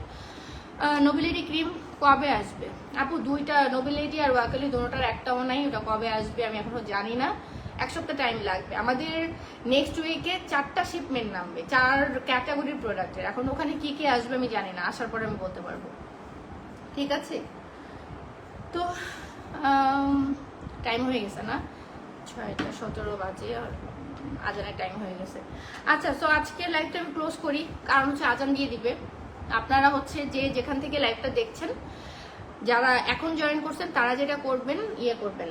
নোবিলিটি ক্রিম কবে আসবে আপু? দুইটা, নোবিলিটি আর ওয়াকালি দুটোটার একটাও নাই, ওটা কবে আসবে আমি এখনো জানি না। 1 সপ্তাহ টাইম লাগবে। আমাদের নেক্সট উইকে 4টা শিপমেন্ট নামবে, 4 ক্যাটাগরির প্রোডাক্টের। এখন ওখানে কি কি আসবে আমি জানি না, আসার পরে আমি বলতে পারবো। ঠিক আছে, তো টাইম হয়ে গেছে না, 6:17 বাজে, আর আজানের টাইম হয়ে গেছে। আচ্ছা, সো আজকে লাইভটা আমি ক্লোজ করি, কারণ হচ্ছে আজান দিয়ে দিবে। আপনারা হচ্ছে যে যেখান থেকে লাইভটা দেখছেন, যারা এখন জয়েন করছেন তারা যেটা করবেন, করবেন,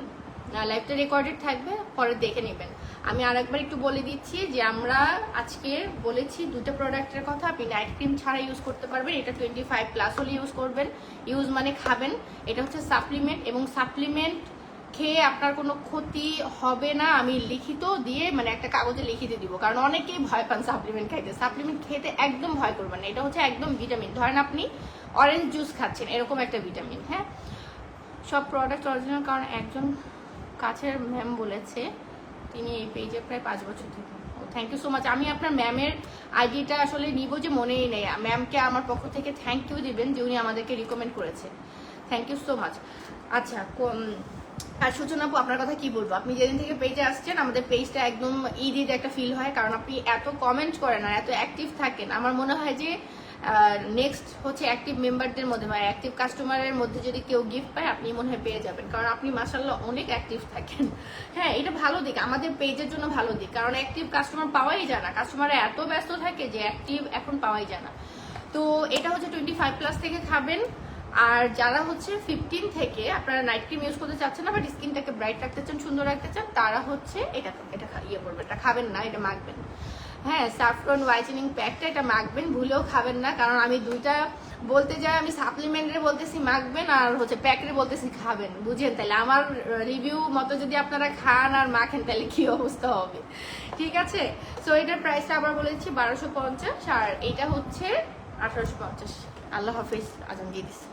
লাইভটা রেকর্ডেড থাকবে, পরে দেখে নেবেন। আমি আরেকবার একটু বলে দিচ্ছি যে আমরা আজকে বলেছি দুটো প্রোডাক্টের কথা। আপনি নাইট ক্রিম ছাড়া ইউজ করতে পারবেন, এটা 25+ হলে ইউজ করবেন। ইউজ মানে খাবেন, এটা হচ্ছে সাপ্লিমেন্ট, এবং সাপ্লিমেন্ট খেয়ে আপনার কোনো ক্ষতি হবে না। আমি লিখিত দিয়ে মানে একটা কাগজে লিখিতে দিব, কারণ অনেকেই ভয় পান সাপ্লিমেন্ট খাইতে। সাপ্লিমেন্ট খেতে একদম ভয় করবেন না, এটা হচ্ছে একদম ভিটামিন। ধরেন আপনি অরেঞ্জ জুস খাচ্ছেন, এরকম একটা ভিটামিন। হ্যাঁ, সব প্রোডাক্ট অরিজিনাল, কারণ একজন কাছের ম্যাম বলেছে তিনি এই পেজে প্রায় 5 বছর থেকে। Thank you so much. আমি আপনার ম্যামের আইডিটা আসলে নিব যে মনেই নেই। ম্যামকে আমার পক্ষ থেকে থ্যাংক ইউ দিবেন যে উনি আমাদেরকে রিকমেন্ড করেছে। Thank you so much. আচ্ছা, আর সূচনা আপু, আপনার কথা কি বলবো? আপনি যেদিন থেকে পেজে আসছেন, আমাদের পেজটা একদম ঈদ একটা ফিল হয়, কারণ আপনি এত কমেন্ট করেন আর এত অ্যাক্টিভ থাকেন। আমার মনে হয় যে নেক্সট হচ্ছে অ্যাক্টিভ মেম্বারদের মধ্যে বা অ্যাক্টিভ কাস্টমারের মধ্যে যদি কেউ গিফট পায়, আপনি মনে হয় পেয়ে যাবেন, কারণ আপনি মাশাআল্লাহ অনেক অ্যাক্টিভ থাকেন। হ্যাঁ, এটা ভালো দিক, আমাদের পেজের জন্য ভালো দিক, কারণ অ্যাক্টিভ কাস্টমার পাওয়াই যায় না। কাস্টমাররা এত ব্যস্ত থাকে যে অ্যাক্টিভ এখন পাওয়াই যায় না। তো এটা হচ্ছে 25+ থেকে খাবেন। আর যারা হচ্ছে 15 থেকে আপনারা নাইট ক্রিম ইউজ করতে চাচ্ছেন না, বাট স্কিনটাকে ব্রাইট রাখতে চান, সুন্দর রাখতে চান, তারা হচ্ছে এটা করবেন, এটা খাবেন না, এটা মাখবেন। হ্যাঁ, স্যাফরন হোয়াইটেনিং প্যাকটা এটা মাখবেন, ভুলেও খাবেন না, কারণ আমি দুইটা বলতে যাই, আমি সাপ্লিমেন্টে বলতেছি মাখবেন আর হচ্ছে প্যাকেটে বলতেছি খাবেন, বুঝেন? তাহলে আমার রিভিউ মতো যদি আপনারা খান আর মাখেন, তাহলে কি অবস্থা হবে? ঠিক আছে, সো এটার প্রাইসটা আবার বলেছি 1250, আর এটা হচ্ছে 1850। আল্লাহ হাফিজ, আজান দিয়ে দিচ্ছি।